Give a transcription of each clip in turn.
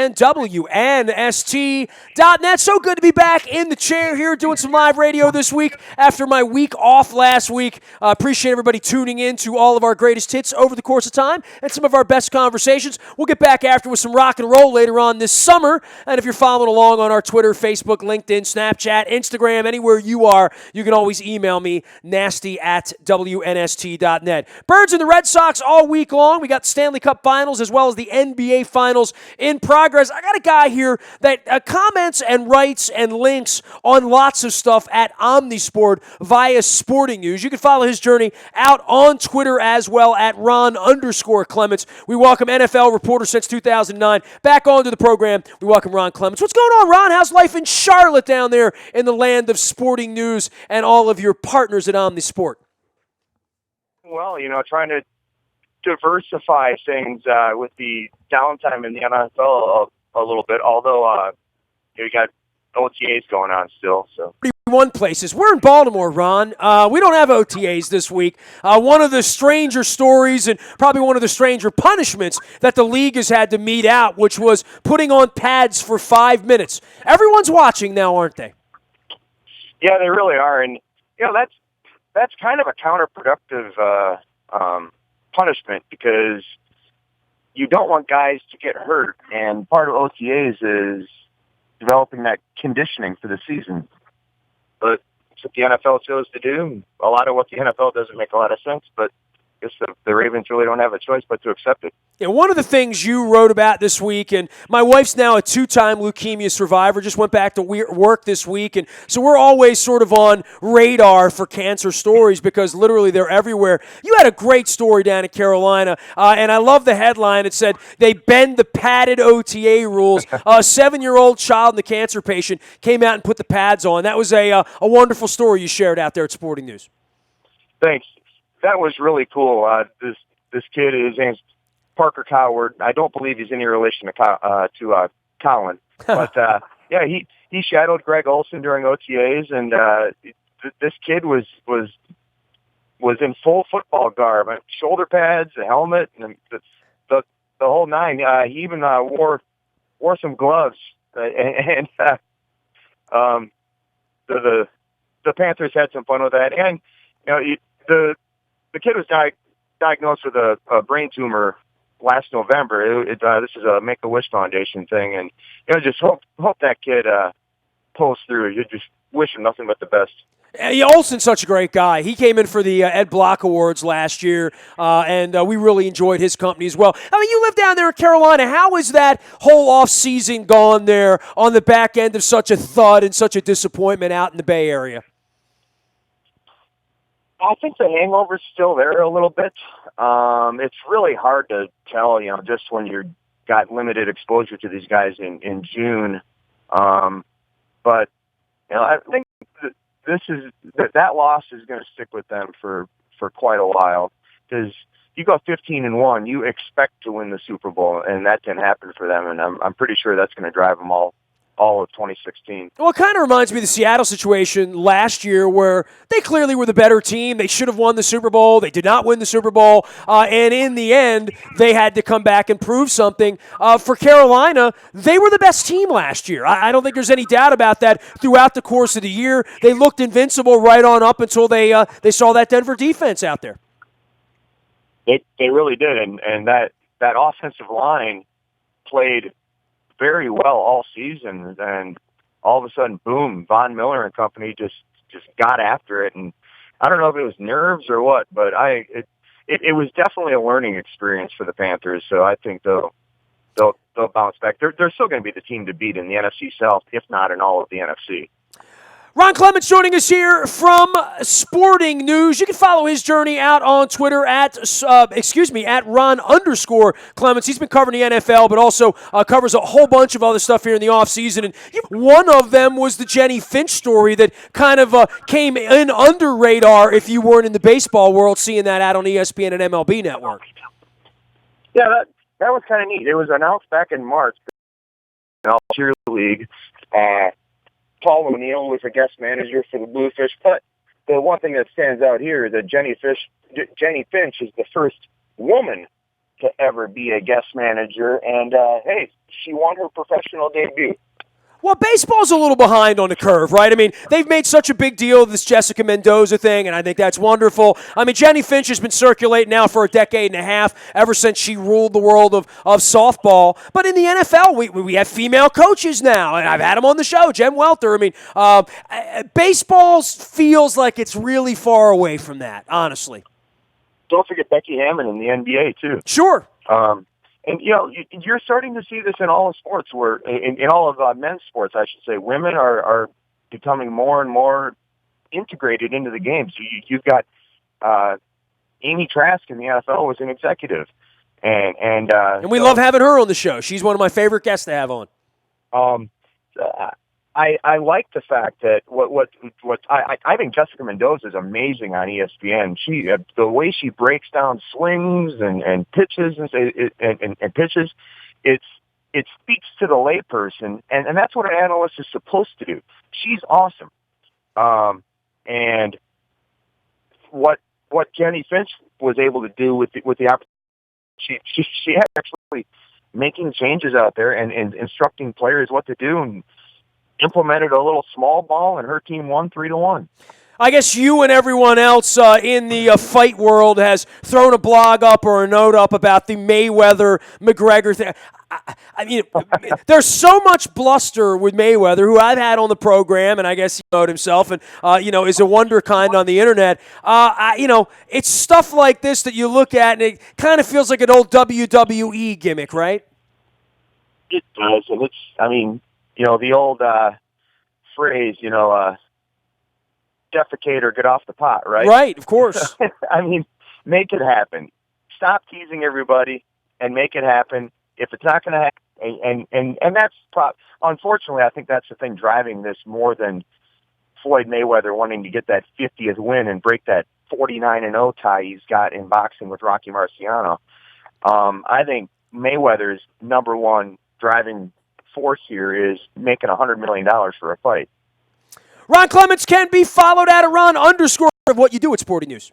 and WNST.net. So good to be back in the chair here doing some live radio this week after my week off last week. Appreciate everybody tuning in to all of our greatest hits over the course of time and some of our best conversations. We'll get back after with some rock and roll later on this summer. And if you're following along on our Twitter, Facebook, LinkedIn, Snapchat, Instagram, anywhere you are, you can always email me, nasty@WNST.net. Birds and the Red Sox all week long. We got the Stanley Cup Finals as well as the NBA Finals in progress. I got a guy here that comments and writes and links on lots of stuff at Omnisport via Sporting News. You can follow his journey out on Twitter as well at Ron_Clements. We welcome NFL reporter since 2009 back onto the program. We welcome Ron Clements. What's going on, Ron? How's life in Charlotte down there in the land of Sporting News and all of your partners at Omnisport? Well, trying to diversify things with the downtime in the NFL a little bit, although you got OTAs going on still. So 31 places. We're in Baltimore, Ron. We don't have OTAs this week. One of the stranger stories and probably one of the stranger punishments that the league has had to mete out, which was putting on pads for 5 minutes. Everyone's watching now, aren't they? Yeah, they really are, and that's kind of a counterproductive punishment because you don't want guys to get hurt, and part of OTAs is developing that conditioning for the season. But it's what the NFL chose to do. A lot of what the NFL doesn't make a lot of sense, but I guess the Ravens really don't have a choice but to accept it. Yeah, one of the things you wrote about this week, and my wife's now a 2-time leukemia survivor, just went back to work this week, and so we're always sort of on radar for cancer stories because literally they're everywhere. You had a great story down in Carolina, and I love the headline. It said, they bend the padded OTA rules. A 7-year-old child and the cancer patient came out and put the pads on. That was a wonderful story you shared out there at Sporting News. Thanks. That was really cool. This kid, his name's Parker Coward. I don't believe he's any relation to Colin, but yeah, he shadowed Greg Olson during OTAs, and this kid was in full football garb, shoulder pads, a helmet, and the whole nine. He even wore some gloves, and the Panthers had some fun with that, and the kid was diagnosed with a brain tumor last November. This is a Make-A-Wish Foundation thing, and just hope that kid pulls through. You just wish him nothing but the best. Yeah, Olsen's such a great guy. He came in for the Ed Block Awards last year, and we really enjoyed his company as well. I mean, you live down there in Carolina. How is that whole off-season gone there on the back end of such a thud and such a disappointment out in the Bay Area? I think the hangover's still there a little bit. It's really hard to tell, just when you've got limited exposure to these guys in June. But I think that loss is going to stick with them for quite a while because you go 15-1, you expect to win the Super Bowl, and that didn't happen for them. And I'm pretty sure that's going to drive them all of 2016. Well, it kind of reminds me of the Seattle situation last year where they clearly were the better team. They should have won the Super Bowl. They did not win the Super Bowl. And in the end, they had to come back and prove something. For Carolina, they were the best team last year. I don't think there's any doubt about that throughout the course of the year. They looked invincible right on up until they saw that Denver defense out there. They really did. And that offensive line played very well all season, and all of a sudden, boom, Von Miller and company just got after it. And I don't know if it was nerves or what, but it was definitely a learning experience for the Panthers. So I think they'll bounce back. They're still going to be the team to beat in the NFC South, if not in all of the NFC. Ron Clements joining us here from Sporting News. You can follow his journey out on Twitter at Ron_Clements. He's been covering the NFL, but also covers a whole bunch of other stuff here in the offseason. And one of them was the Jennie Finch story that kind of came in under radar if you weren't in the baseball world, seeing that out on ESPN and MLB Network. Yeah, that was kind of neat. It was announced back in March. Cheer League. Paul O'Neill was a guest manager for the Bluefish. But the one thing that stands out here is that Jennie Finch is the first woman to ever be a guest manager. And, hey, she won her professional debut. Well, baseball's a little behind on the curve, right? I mean, they've made such a big deal of this Jessica Mendoza thing, and I think that's wonderful. I mean, Jenny Finch has been circulating now for a decade and a half, ever since she ruled the world of softball. But in the NFL, we have female coaches now, and I've had them on the show, Jen Welter. I mean, baseball feels like it's really far away from that, honestly. Don't forget Becky Hammon in the NBA, too. Sure. And, you're starting to see this in all of sports, where in all of men's sports, I should say, women are becoming more and more integrated into the game. So you've got Amy Trask in the NFL was an executive. And we love having her on the show. She's one of my favorite guests to have on. I like the fact that I think Jessica Mendoza is amazing on ESPN. She the way she breaks down swings and pitches and pitches, it speaks to the layperson, and that's what an analyst is supposed to do. She's awesome, and what Jenny Finch was able to do with the opportunity, she had actually making changes out there and instructing players what to do, and implemented a little small ball, and her team won 3-1. I guess you and everyone else in the fight world has thrown a blog up or a note up about the Mayweather-McGregor thing. I mean, there's so much bluster with Mayweather, who I've had on the program, and I guess he wrote himself, and is a wonder kind on the internet. It's stuff like this that you look at, and it kind of feels like an old WWE gimmick, right? It does, and the old phrase, defecate or get off the pot, right? Right, of course. I mean, make it happen. Stop teasing everybody and make it happen. If it's not going to happen, and that's unfortunately, I think that's the thing driving this more than Floyd Mayweather wanting to get that 50th win and break that 49-0 tie he's got in boxing with Rocky Marciano. I think Mayweather's number one driving force here is making $100 million for a fight. Ron Clements can be followed at Ron _ of what you do at Sporting News.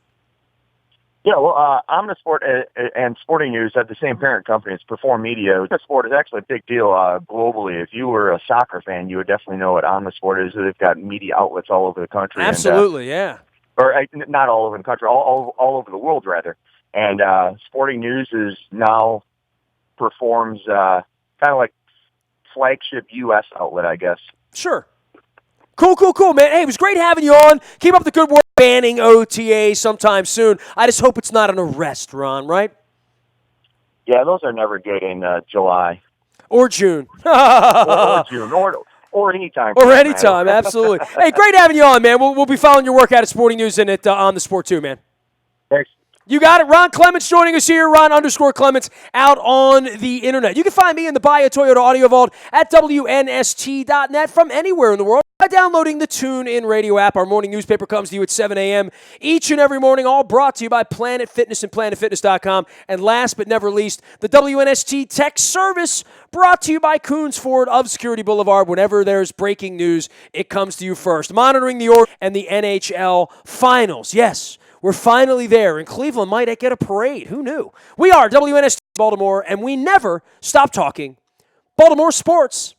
Yeah, well, Omnisport and Sporting News have the same parent company. It's Perform Media. Omnisport is actually a big deal globally. If you were a soccer fan, you would definitely know what Omnisport is. They've got media outlets all over the country. Absolutely, yeah. Or not all over the country, all over the world, rather. And Sporting News is now performs kind of like flagship U.S. outlet, I guess. Sure. Cool, man. Hey, it was great having you on. Keep up the good work banning OTA sometime soon. I just hope it's not an arrest, Ron, right? Yeah, those are never good in July. Or June. or June, or anytime. Or anytime, absolutely. Hey, great having you on, man. We'll be following your work out at Sporting News and on the Sport too, man. Thanks. You got it. Ron Clements joining us here. Ron _ Clements out on the internet. You can find me in the Bahia Toyota Audio Vault at WNST.net from anywhere in the world by downloading the TuneIn Radio app. Our morning newspaper comes to you at 7 a.m. each and every morning, all brought to you by Planet Fitness and PlanetFitness.com. And last but never least, the WNST Tech Service brought to you by Coons Ford of Security Boulevard. Whenever there's breaking news, it comes to you first. Monitoring the Orioles and the NHL Finals. Yes. We're finally there, and Cleveland might get a parade. Who knew? We are WNST Baltimore, and we never stop talking Baltimore sports.